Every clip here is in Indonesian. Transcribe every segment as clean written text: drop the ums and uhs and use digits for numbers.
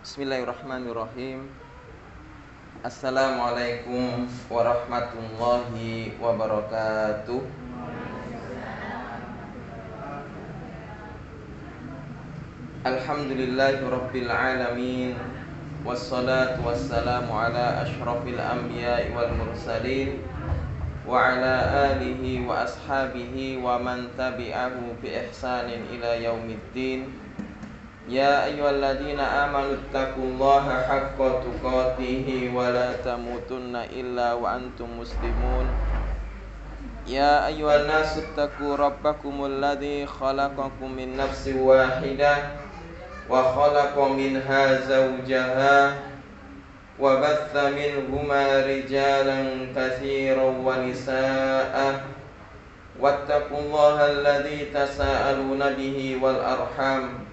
Bismillahirrahmanirrahim. Assalamualaikum warahmatullahi wabarakatuh. Alhamdulillahi rabbil alamin. Wassalatu wassalamu ala ashrafil anbiya'i wal mursalin wa ala alihi wa ashabihi wa man tabi'ahu bi ihsanin ila yaumiddin. Ya ayyuhalladzina amanu taqullaha haqqa tuqatih wa la tamutunna illa wa antum muslimun. Ya ayyuhan nasu taqu rabbakumul ladzi khalaqakum min nafsin wahidah wa khalaqa minha zawjaha wa batha minhuma rijalan katsiran wa nisaa'a wattaqullaha alladzi tasaaluna bihi wal arham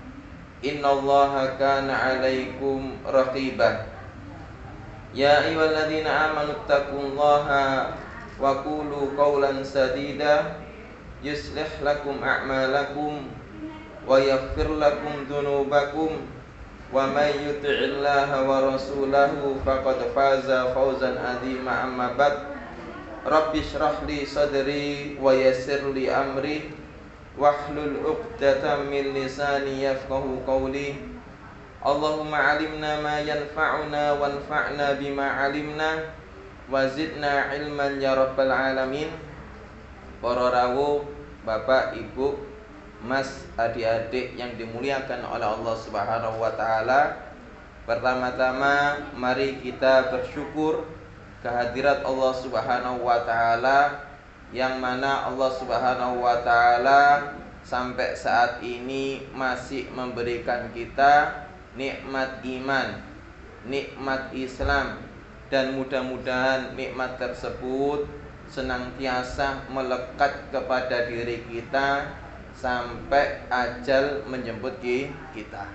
innallaha kana 'alaikum raqibah. Ya ayyuhalladzina amanu taqullaha wa qulu qawlan sadida yuslih lakum a'malakum wa yaghfir lakum dhunubakum wa may yuti'illaha wa rasulahu faqad faza fawzan 'azima. Amma ba'd. Rabbi shrah li sadri wa yassir li amri wahlul 'uqdatam min lisani yafqahu qawli. Allahumma 'allimna ma yanfa'una wanfa'na bima 'alimna wa zidna 'ilman ya rabbal alamin. Para rawuh, Bapak, Ibu, Mas, adik-adik yang dimuliakan oleh Allah Subhanahu wa taala. Pertama-tama mari kita bersyukur kehadirat Allah Subhanahu wa taala, yang mana Allah Subhanahu wa taala sampai saat ini masih memberikan kita nikmat iman, nikmat Islam, dan mudah-mudahan nikmat tersebut senantiasa melekat kepada diri kita sampai ajal menjemput kita.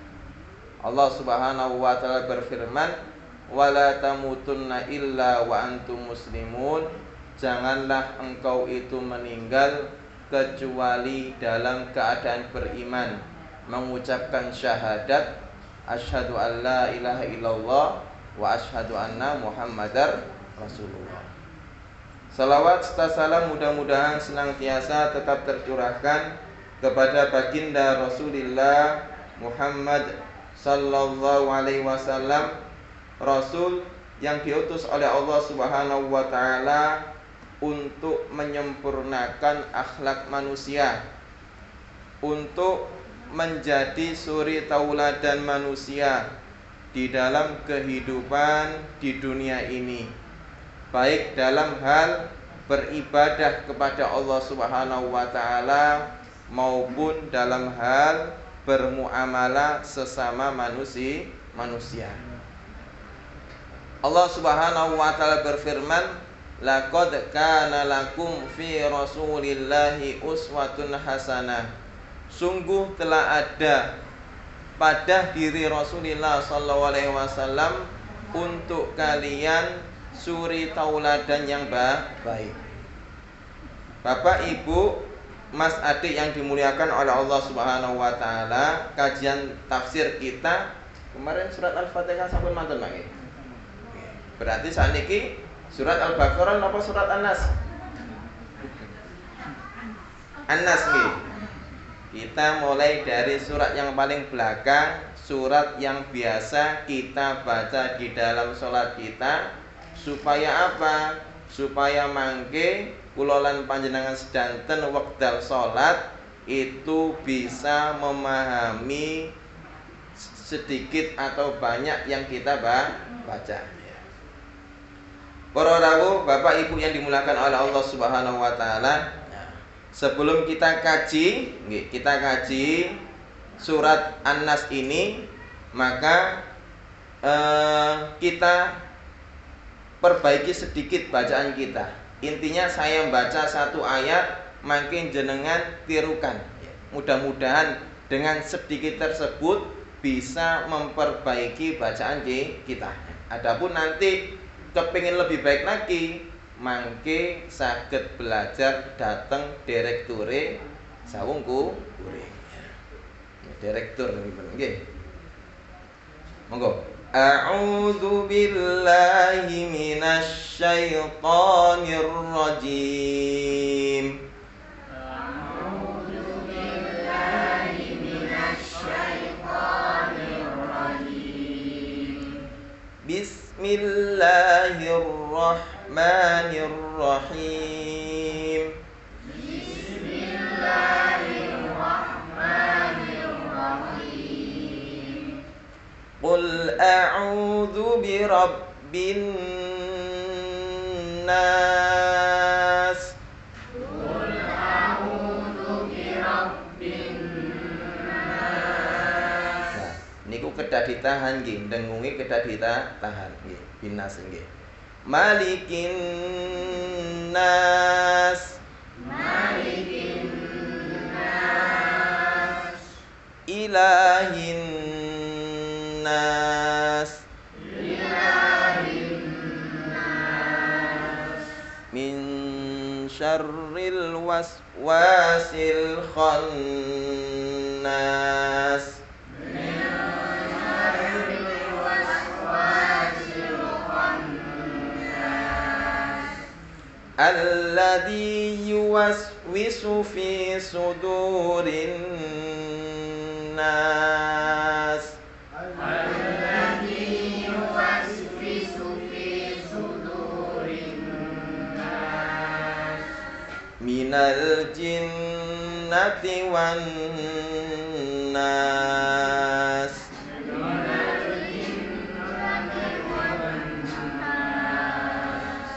Allah Subhanahu wa taala berfirman, "Wala tamutunna illa wa antum muslimun." Janganlah engkau itu meninggal kecuali dalam keadaan beriman, mengucapkan syahadat asyhadu an la ilaha illallah wa asyhadu anna muhammadar rasulullah. Salawat serta salam mudah-mudahan senantiasa tetap tercurahkan kepada baginda Rasulullah Muhammad sallallahu alaihi wasallam, Rasul yang diutus oleh Allah Subhanahu wa taala untuk menyempurnakan akhlak manusia, untuk menjadi suri tauladan manusia di dalam kehidupan di dunia ini, baik dalam hal beribadah kepada Allah Subhanahu wa taala maupun dalam hal bermuamalah sesama manusia. Allah Subhanahu wa taala berfirman, laqad kana lakum fi rasulillahi uswatun hasanah. Sungguh telah ada pada diri Rasulullah sallallahu alaihi wasallam untuk kalian suri tauladan yang baik. Bapak, Ibu, Mas, adik yang dimuliakan oleh Allah Subhanahu wa taala, kajian tafsir kita kemarin surat Al-Fatihah sampun mantun nggih. Berarti saniki surat Al-Baqarah apa surat An-Nas? An-Nas nih. Kita mulai dari surat yang paling belakang, surat yang biasa kita baca di dalam sholat kita. Supaya apa? Supaya mangke kula lan panjenengan sedanten wekdal sholat itu bisa memahami sedikit atau banyak yang kita baca. Para rawuh, Bapak Ibu yang dimuliakan oleh Allah Subhanahu wa taala, sebelum kita kaji surat An-Nas ini, maka kita perbaiki sedikit bacaan kita. Intinya saya membaca satu ayat, makin jenengan tirukan. Mudah-mudahan dengan sedikit tersebut bisa memperbaiki bacaan kita. Adapun nanti kepingin lebih baik lagi, mangke saged belajar dateng direkture sawungku kuring. Direktur nggih. Monggo. A'udzu billahi minasy syaithanir rajim. A'udzu billahi minasy syaithanir rajim. Bismillahirrahmanirrahim. Bismillahirrahmanirrahim. Qul a'udzu birabbin nas. Qul a'udzu birabbin nas. Nah, niku kedah ditahan nggih, dengungi kedah ditahan nggih, binas nggih. Malikin nas. Malikin nas. Ilahin nas. Ilahin nas. Min syarril waswasil khannas. Min syarril waswasil khannas. Alladzi yuwaswisu fi sudurin nas. Alladzi yuwaswisu fi sudurin nas. Minal jinnati wan nas. Minal jinnati wan nas.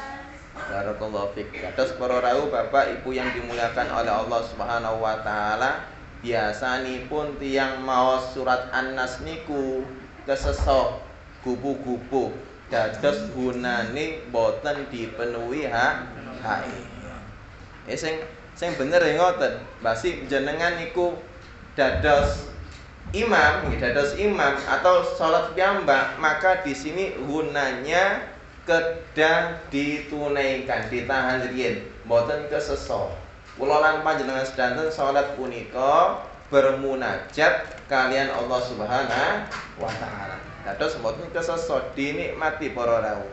Barakallahu fiik. Kados para rawuh Bapak Ibu yang dimuliakan oleh Allah Subhanahu wa taala, biasanipun tiyang maos surat An-Nas niku kesesok gupu-gupu dados gunane boten dipenuhi hae. Sing bener ya ngoten. Basi jenengan niku dados imam, dados imam atau salat piyambak, maka di sini gunanya kedah ditunaikan, ditahan riyin, mboten kesesok. Kula lan panjenengan sedanten salat punika bermunajat kalian Allah Subhanahu wa taala. Dados mboten kesesok, dinikmati para rawuh.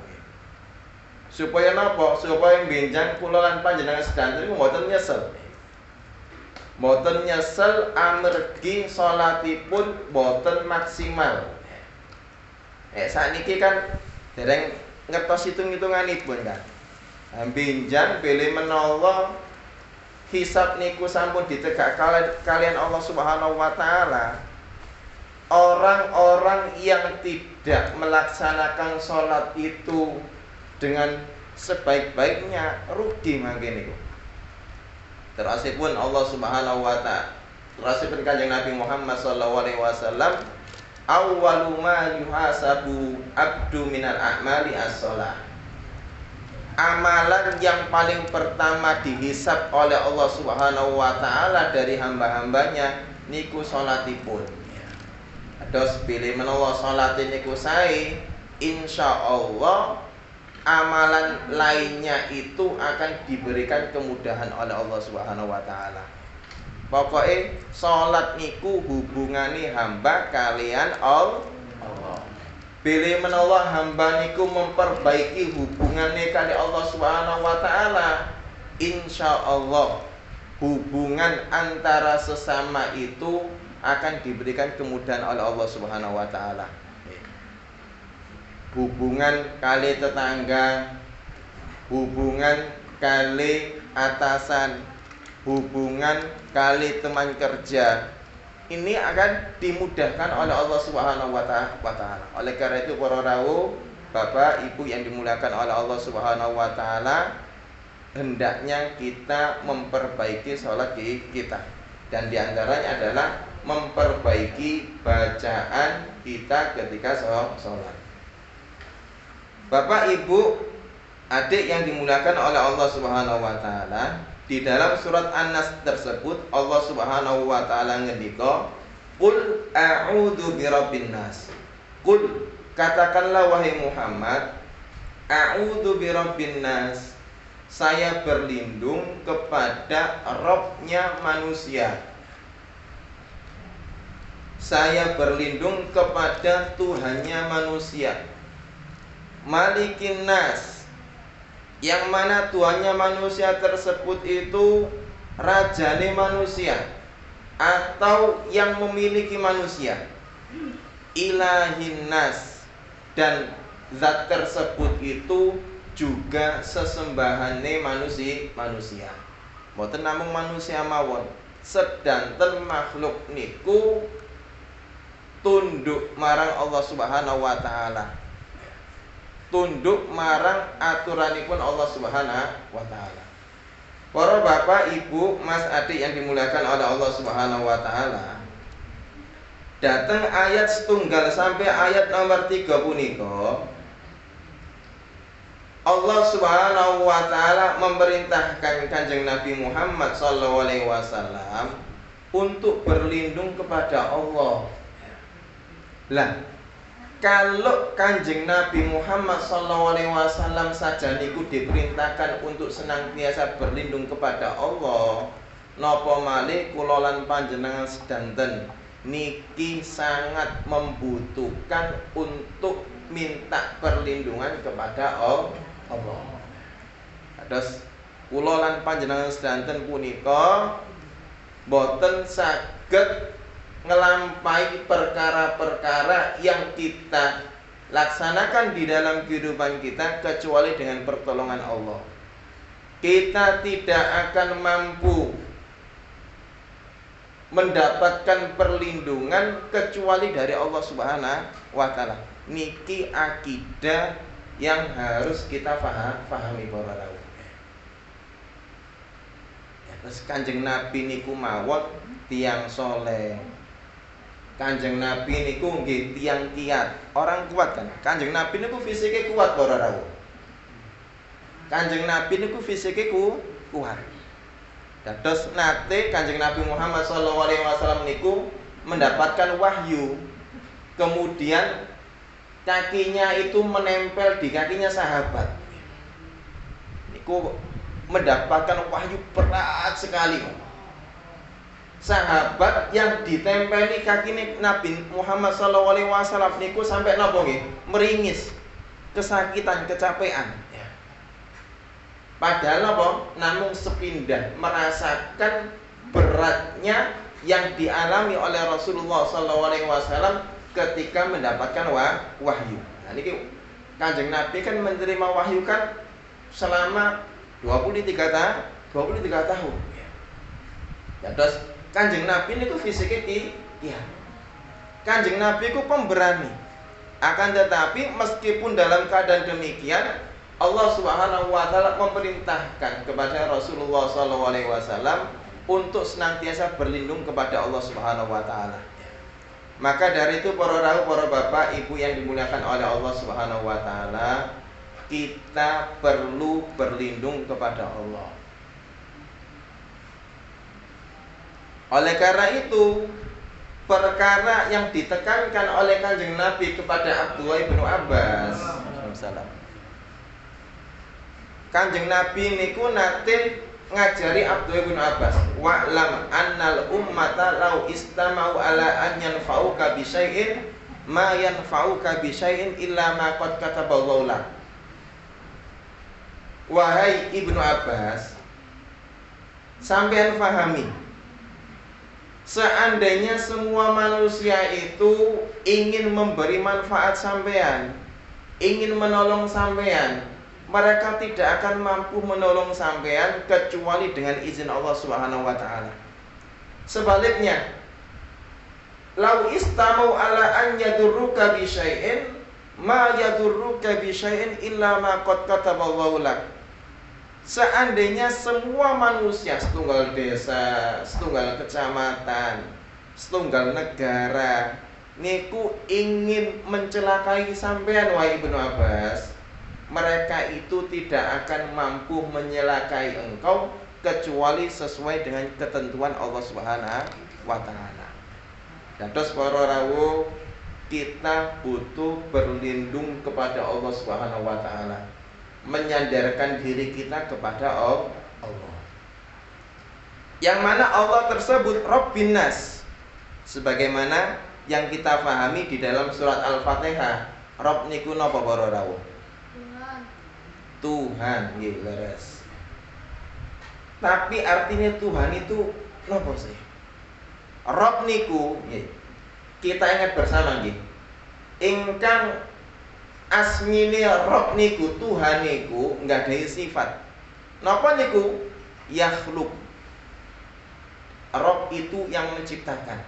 Supaya napa? Supaya benjang kula lan panjenengan sedanten mboten nyesel. Mboten nyesel amergi salatipun mboten maksimal. Sakniki kan dereng ngertos hitung-hitunganipun kan. Benjang bilih menawa hisab niku sampun ditegak kalian Allah Subhanahu wa taala, orang-orang yang tidak melaksanakan sholat itu dengan sebaik-baiknya rugi mangke niku. Terasipun Allah Subhanahu wa taala, terasipun Kanjeng Nabi Muhammad sallallahu alaihi wasallam, awwalu ma yuhasabu abdu minal a'mali as-shalah. Amalan yang paling pertama dihisab oleh Allah Subhanahu wa taala dari hamba-hambanya niku salatipun. Terus pilih menawa salat niku sae, insyaallah amalan lainnya itu akan diberikan kemudahan oleh Allah Subhanahu wa taala. Pokoknya salat niku hubungane hamba kalian Allah. Pilih menawa hamba niku memperbaiki hubungannya kali Allah Subhanahu wa taala, insyaallah hubungan antara sesama itu akan diberikan kemudahan oleh Allah Subhanahu wa taala. Hubungan kali tetangga, hubungan kali atasan, hubungan kali teman kerja, ini akan dimudahkan oleh Allah Subhanahu wa taala. Oleh karena itu para rawuh, Bapak Ibu yang dimuliakan oleh Allah Subhanahu wa taala, hendaknya kita memperbaiki sholat kita. Dan diantaranya adalah memperbaiki bacaan kita ketika sholat. Bapak Ibu, adik yang dimuliakan oleh Allah Subhanahu wa taala, di dalam surat An-Nas tersebut Allah Subhanahu wa taala ngendika, "Qul a'udzu birabbin nas." Qul, katakanlah wahai Muhammad, a'udzu birabbin nas. Saya berlindung kepada Rabb-nya manusia. saya berlindung kepada Tuhannya manusia, Malikin Nas, yang mana Tuhannya manusia tersebut itu rajane manusia atau yang memiliki manusia, Ilahin Nas, dan zat tersebut itu juga sesembahane manusia. Mboten namung manusia mawon, sedanten makhluk niku tunduk marang Allah Subhanahu wa taala, tunduk marang aturanipun Allah Subhanahu wa taala. Para bapak, ibu, mas, adik yang dimuliakan oleh Allah Subhanahu wa taala, datang ayat setunggal sampai ayat nomor 3 punika, Allah Subhanahu wa taala memerintahkan Kanjeng Nabi Muhammad sallallahu alaihi wasallam untuk berlindung kepada Allah. Lah, kalau Kanjeng Nabi Muhammad SAW saja niku diperintahkan untuk senantiasa berlindung kepada Allah, napa malih kula lan panjenengan sedanten niki sangat membutuhkan untuk minta perlindungan kepada Allah. Terus kula lan panjenengan sedanten punika boten saged ngelampai perkara-perkara yang kita laksanakan di dalam kehidupan kita kecuali dengan pertolongan Allah. Kita tidak akan mampu mendapatkan perlindungan kecuali dari Allah Subhanahu wa taala. Niki akidah yang harus kita pahami para rawuh. Terus Kanjeng Nabi niku mawon tiyang soleh. Kanjeng Nabi niku nggih tiyang kiat, orang kuat kan. Kanjeng Nabi niku fisiknya kuat para rawuh. Kanjeng Nabi niku fisiknya kuat. Dados nate Kanjeng Nabi Muhammad SAW niku mendapatkan wahyu. Kemudian kakinya itu menempel di kakinya sahabat. Niku mendapatkan wahyu berat sekali. Sahabat yang ditempeli kaki Nabi Muhammad SAW niku sampai napa nggih? Meringis, kesakitan, kecapean. Padahal napa? Namung sepindah merasakan beratnya yang dialami oleh Rasulullah SAW ketika mendapatkan wahyu. Nah niki Kanjeng Nabi kan menerima wahyu kan selama 23 tahun. Ya terus Kanjeng Nabi niku fisiknya iya. Kanjeng Nabi ku pemberani. Akan tetapi meskipun dalam keadaan demikian, Allah Subhanahu wa taala memerintahkan kepada Rasulullah SAW untuk senantiasa berlindung kepada Allah Subhanahu wa taala. Maka dari itu para rawuh, para bapak, ibu yang dimuliakan oleh Allah Subhanahu wa taala, kita perlu berlindung kepada Allah. Oleh karena itu, perkara yang ditekankan oleh Kanjeng Nabi kepada Abdullah bin Abbas, Kanjeng Nabi niku nate ngajari Abdullah bin Abbas, wa'lam annal ummata law istamau ala an yanfa'uka bi syai'in ma yanfa'uka bi syai'in illa ma qad kataballahu lak. Wahai Ibnu Abbas, sampean fahami, seandainya semua manusia itu ingin memberi manfaat sampean, ingin menolong sampean, mereka tidak akan mampu menolong sampean kecuali dengan izin Allah Subhanahu wa taala. Sebaliknya, lau istamau ala an yadurruka bi syai'in ma yadurruka bi syai'in illa ma qad kataballahu lak. Seandainya semua manusia, setunggal desa, setunggal kecamatan, setunggal negara niku ingin mencelakai sampean wahai Ibnu Abbas, mereka itu tidak akan mampu menyelakai engkau kecuali sesuai dengan ketentuan Allah Subhanahu wa taala. Dados para rawuh, kita butuh berlindung kepada Allah Subhanahu wa taala, menyandarkan diri kita kepada Allah. Yang mana Allah tersebut Rabbin Nas, sebagaimana yang kita pahami di dalam surat Al-Fatihah. Rob niku napa para rawuh? Tuhan, nggih leres. Tapi artinya Tuhan itu napa sih? Rob niku nggih. Kita ingat bersama nggih. Ingkang asmine Rob niku Tuhan niku nggadahi sifat. Napa niku? Yakhluk. Rob itu yang menciptakan.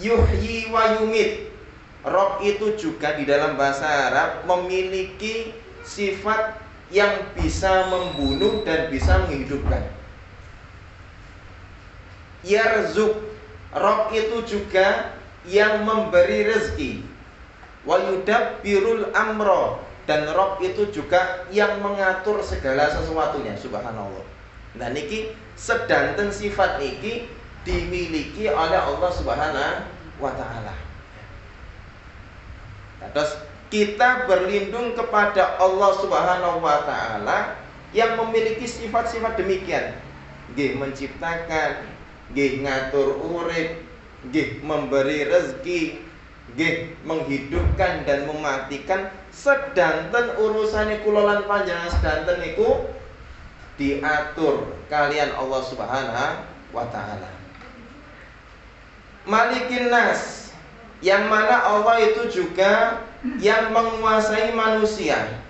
Yuhyi wa yumit. Rob itu juga di dalam bahasa Arab memiliki sifat yang bisa membunuh dan bisa menghidupkan. Yarzuk. Rob itu juga yang memberi rezeki. Wa yudabbirul amro. Dan Rob itu juga yang mengatur segala sesuatunya. Subhanallah. Nah niki sedanten sifat niki dimiliki oleh Allah Subhanahu wa taala. Terus kita berlindung kepada Allah Subhanahu wa taala yang memiliki sifat-sifat demikian. Nggih menciptakan, nggih ngatur urip, nggih memberi rezeki, nggih menghidupkan dan mematikan. Sedanten urusane kula lan panjenengan sedanten niku diatur kalian Allah Subhanahu wa taala. Malikin nas, yang mana Allah itu juga yang menguasai manusia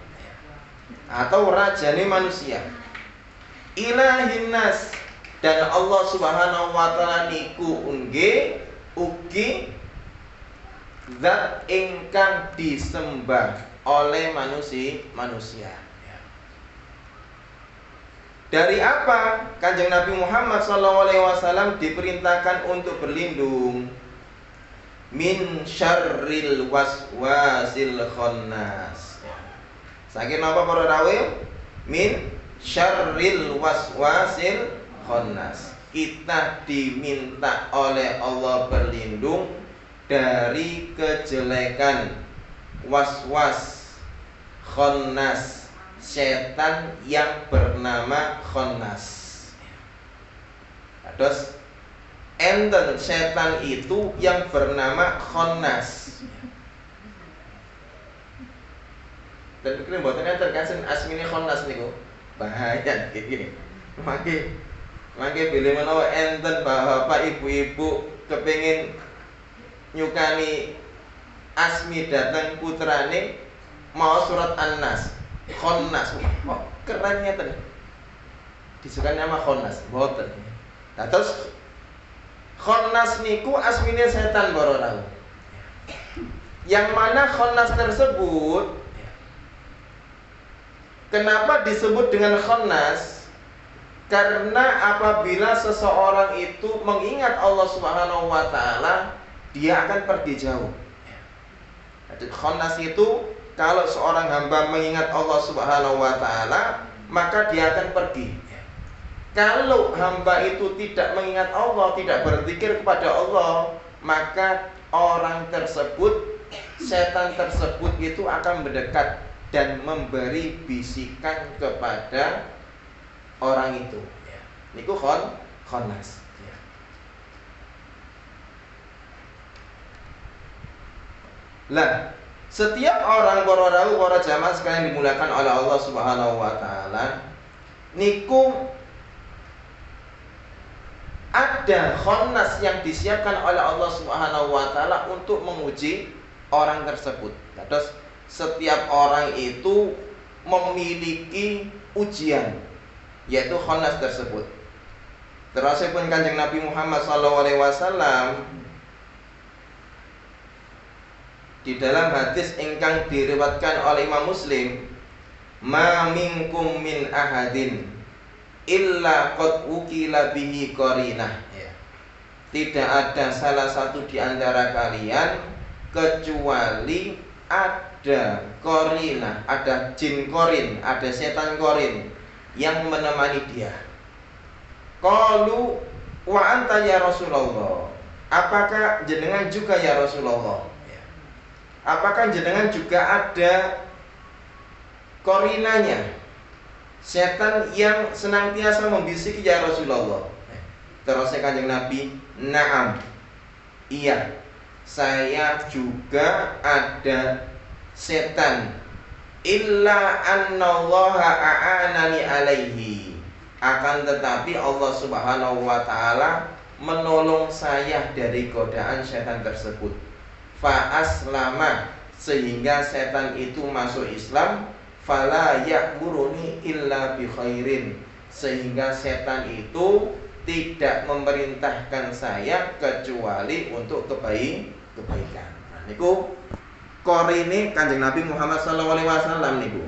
atau rajane manusia. Ilahin nas, dan Allah Subhanahu wa taala niku ugi zat ingkang disembah oleh manusia. Dari apa Kanjeng Nabi Muhammad SAW diperintahkan untuk berlindung? Min syarril waswasil khannas. Saking apa para rawuh? Min syarril waswasil khannas. Kita diminta oleh Allah berlindung dari kejelekan waswas khannas, setan yang bernama khannas. Terus enten setan itu yang bernama khannas. Dan pikir mboten enten kan asmine khannas niku. Bahaya iki. Mangke bilih menawa enten bapak ibu-ibu kepengin nyukani asmi datang putrane mau surat An-Nas. Khannas. Kok kerennya tadi. Disukan nama khannas, mboten. Nah terus khannas niku asmine setan para. Yang mana khannas tersebut kenapa disebut dengan khannas? Karena apabila seseorang itu mengingat Allah Subhanahu wa taala, dia akan pergi jauh. Khannas itu kalau seorang hamba mengingat Allah Subhanahu wa taala, maka dia akan pergi. Kalau hamba itu tidak mengingat Allah, tidak berzikir kepada Allah, maka orang tersebut, setan tersebut itu akan mendekat dan memberi bisikan kepada orang itu. Niku khannas. Lah, setiap orang para jamaah sekalian dimuliakan oleh Allah Subhanahu wa taala, niku ada khannas yang disiapkan oleh Allah Subhanahu wa taala untuk menguji orang tersebut. Terus setiap orang itu memiliki ujian, yaitu khannas tersebut. Terusipun Kanjeng Nabi Muhammad SAW di dalam hadis ingkang diriwayatkan oleh Imam Muslim, ma minkum min ahadin illa qad ukila bihi qarinah. Tidak ada salah satu di antara kalian kecuali ada qarinah, ada jin qarin, ada setan qarin yang menemani dia. Qalu wa anta ya Rasulullah. Apakah jenengan juga ya Rasulullah? Apakah jenengan juga ada korinanya, setan yang senantiasa membisiki ya Rasulullah? Terusnya Kanjeng Nabi, "Na'am." Iya, saya juga ada setan. Illa annallaha a'anani alaihi. Akan tetapi Allah Subhanahu wa taala menolong saya dari godaan setan tersebut. Fa aslama, sehingga setan itu masuk Islam. Fala ya'muruni illa bi khairin, sehingga setan itu tidak memerintahkan saya kecuali untuk kebaikan. Nah, niku korine Kanjeng Nabi Muhammad sallallahu alaihi wasallam niku.